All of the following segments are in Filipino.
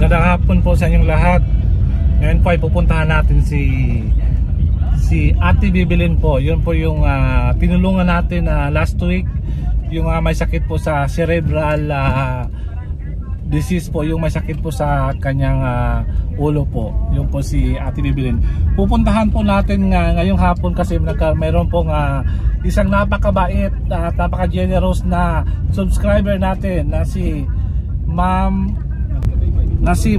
Magandang hapon po sa inyong lahat. Ngayon po ay pupuntahan natin si Ate Bibilin po. Yun po yung tinulungan natin last week. Yung may sakit po sa cerebral disease po. Yung may sakit po sa kanyang ulo po. Yun po si Ate Bibilin. Pupuntahan po natin ngayong hapon kasi mayroon pong isang napakabait at napaka-generous na subscriber natin na si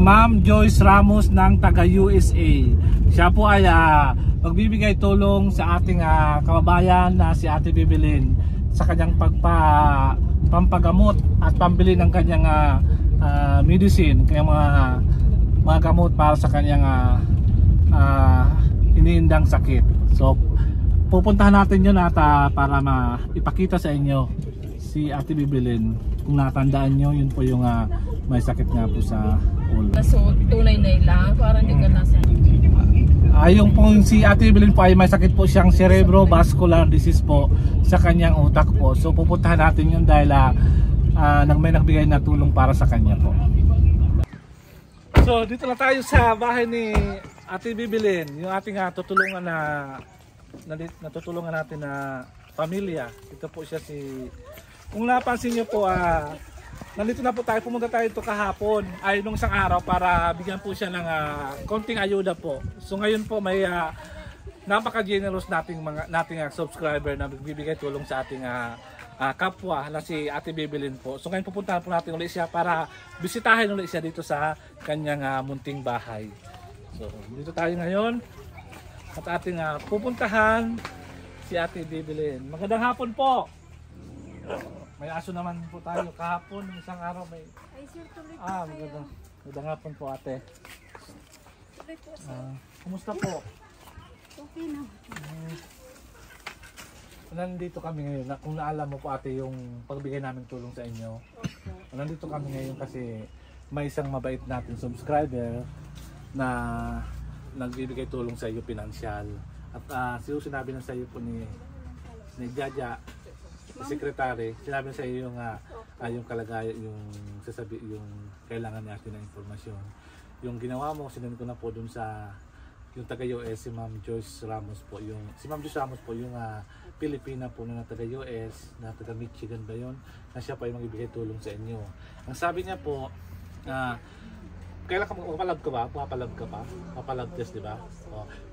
Ma'am Joyce Ramos ng taga USA. Siya po ay magbibigay tulong sa ating kababayan na si Ate Bibilin sa kanyang pampagamot at pambili ng kanyang medicine, kanyang mga gamot para sa kanyang iniindang sakit. So pupuntahan natin yun at para ipakita sa inyo si Ate Bibilin. Kung natandaan nyo, yun po yung may sakit nga po sa ulo. So tunay na lang, parang hindi ka nasa. Yung po si Ate Bibilin po ay may sakit po siyang cerebrovascular disease po sa kanyang utak po. So pupuntahan natin yun dahil may nagbigay na tulong para sa kanya po. So dito na tayo sa bahay ni Ate Bibilin, yung ating tutulungan natutulungan natin na pamilya. Ito po siya kung napansin nyo po, nandito na po tayo, pumunta tayo ito kahapon ay nung isang araw para bigyan po siya ng konting ayuda po. So ngayon po may napaka-generous nating subscriber na bibigay tulong sa ating kapwa na si Ate Bibilin po. So ngayon pupuntahan po natin ulit siya para bisitahin ulit siya dito sa kanyang munting bahay. So dito tayo ngayon at ating pupuntahan si Ate Bibilin. Magandang hapon po. May aso naman po tayo kahapon, isang araw may. Ay sir, tuloy po magandang hapon po ate. Kumusta po? Okay na. Nandito kami ngayon, kung naalam mo po ate yung pagbigay namin tulong sa inyo. Okay. Nandito kami ngayon kasi may isang mabait natin subscriber na nagbibigay tulong sa iyo pinansyal. At sinabi na sa iyo po ni Jaja, secretary, sinabi sa iyo yung kalagayan, yung kailangan natin ng impormasyon. Yung ginawa mo, sinend ko na po dun sa yung taga US, si Ma'am Joyce Ramos po. Si Ma'am Joyce Ramos po, yung Pilipina po na taga US, na taga Michigan ba yun, na siya pa yung magbibigay tulong sa inyo. Ang sabi niya po, kailan ka magpapalab ka ba? Papalab test, di ba?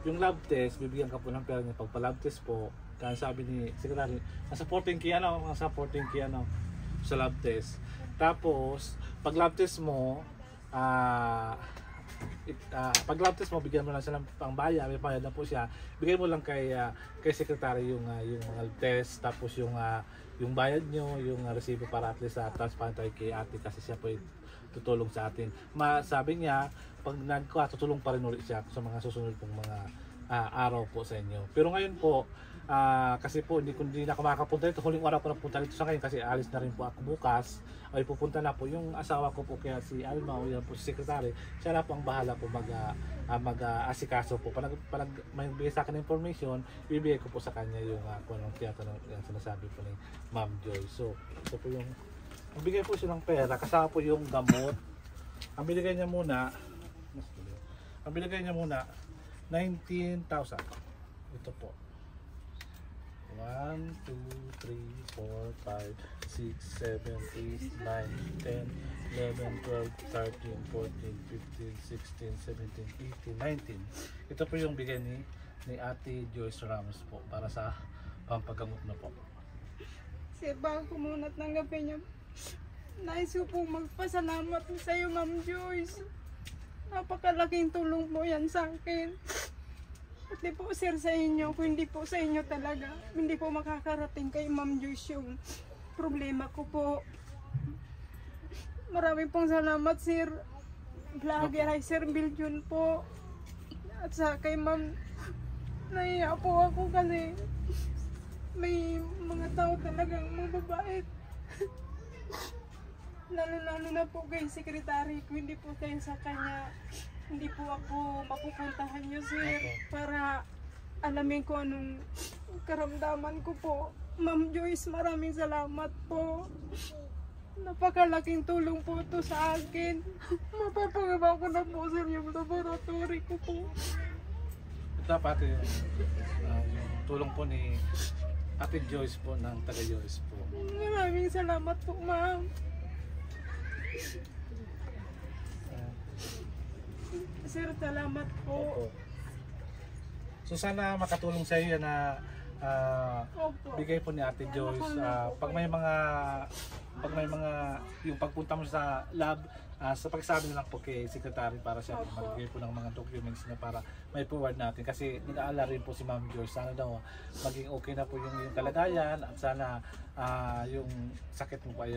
Yung lab test, bibigyan ka po ng pera niya. Pag palab test po, kaya sabi ni secretary, nasa 14K sa lab test. Tapos, pag lab test mo, bigyan mo lang siya ng pangbaya, may bayad na po siya. Bigay mo lang kay secretary yung lab test, tapos yung bayad nyo, yung resibo para at least transparent kay ate kasi siya po tutulong sa atin. Sabi niya, pag tutulong pa rin ulit siya sa mga susunod pong mga araw po sa inyo. Pero ngayon po, kasi po hindi na ako makakapunta dito. Huling araw ko na punta dito sa ngayon kasi alis na rin po ako bukas. Ay pupunta na po yung asawa ko po, kaya si Alma, o yan po si secretary, siya na po ang bahala po mag-asikaso po. Pag may bigay sa akin ng information, bibigay ko po sa kanya yung kung anong yung sinasabi po ni Ma'am Joy. So ito po yung bigay po siya ng pera, kasama po yung gamot. Ang binigay niya muna 19,000. Ito po. 1, 2, 3, 4, 5, 6, 7, 8, 9, 10, 11, 12, 13, 14, 15, 16, 17, 18, 19. Ito po yung bigay ni Ate Joyce Ramos po para sa pampagamot na po. Sir, bago ko muna tanggapin niyo, nais ko pong magpasalamat sa iyo, Ma'am Joyce. Napakalaking tulong po yan sa akin. Pati po sir sa inyo, kung hindi po sa inyo talaga, hindi po makakarating kay Ma'am Joyce yung problema ko po. Maraming pong salamat sir. Vlogger ay Sir Biljon po. At sa kay Ma'am, naiya po ako kasi may mga tao talagang mababait. Lalo na po kay secretary, kung hindi po kayo sa kanya, hindi po ako mapupuntahan niyo sir para alamin ko anong karamdaman ko po. Ma'am Joyce, maraming salamat po. Napakalaking tulong po ito sa akin. Mapapagawa ko na po sir yung laboratory ko po. Ito pati yung tulong po ni Ate Joyce po ng taga Joyce po. Maraming salamat po ma'am. Sir, salamat po. Opo. So sana makatulong sa iyo na Opo. bigay po ni Ate Joyce pag may mga yung pagpunta mo sa lab, sa pagsabi na lang po kay secretary para siya po magbigay po ng mga documents na para may forward natin kasi nag-aalala rin po si Ma'am Joyce, sana daw maging okay na po yung kalagayan at sana yung sakit mo pa ay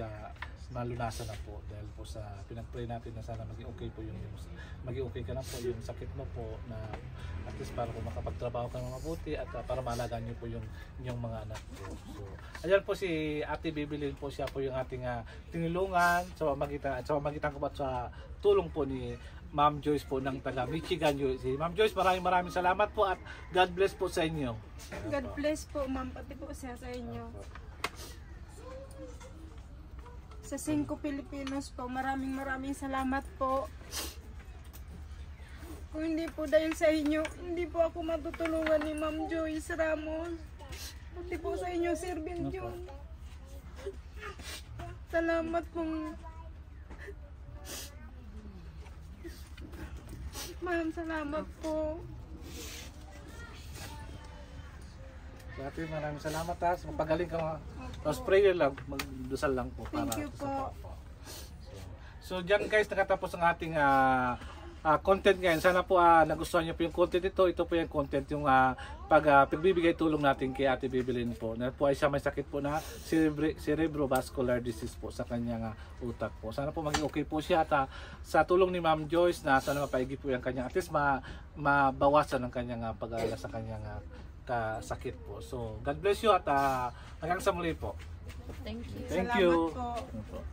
malunasan na po dahil po sa pinag-pray natin na sana maging okay po maging okay ka na po yung sakit mo po na at least para po makapagtrabaho ka ng mabuti at para maalagaan niyo po yung inyong mga anak po. So, ayan po si Ate Bibilin po, siya po yung ating tinulungan sa magitan ko po at sa tulong po ni Ma'am Joyce po ng taga Michigan, USA. Ma'am Joyce, maraming salamat po at God bless po sa inyo. God bless po ma'am, pati po siya sa inyo. Sa 5 Pilipinos po, maraming salamat po. Kung hindi po dahil sa inyo, hindi po ako matutulungan ni Ma'am Joyce Ramos. Pati po sa inyo, Sir Benjon. Salamat pong... Ma'am, salamat po. Ate, maraming salamat ha. Magpagaling ka. Tapos prayer lang, magdasal lang po. Thank you po. So dyan guys, nakatapos ang ating content ngayon. Sana po nagustuhan niyo po yung content ito. Ito po yung content yung pagbibigay tulong natin kay Ate Bibilin po. Na po ay siya may sakit po na cerebrovascular disease po sa kanyang utak po. Sana po maging okay po siya at sa tulong ni Ma'am Joyce na sana mapaigi po yung kanyang at least mabawasan ang kanyang pag-aalala sa kanyang sakit po. So God bless you at hanggang sa muli po. Thank you. Thank Salamat you. po.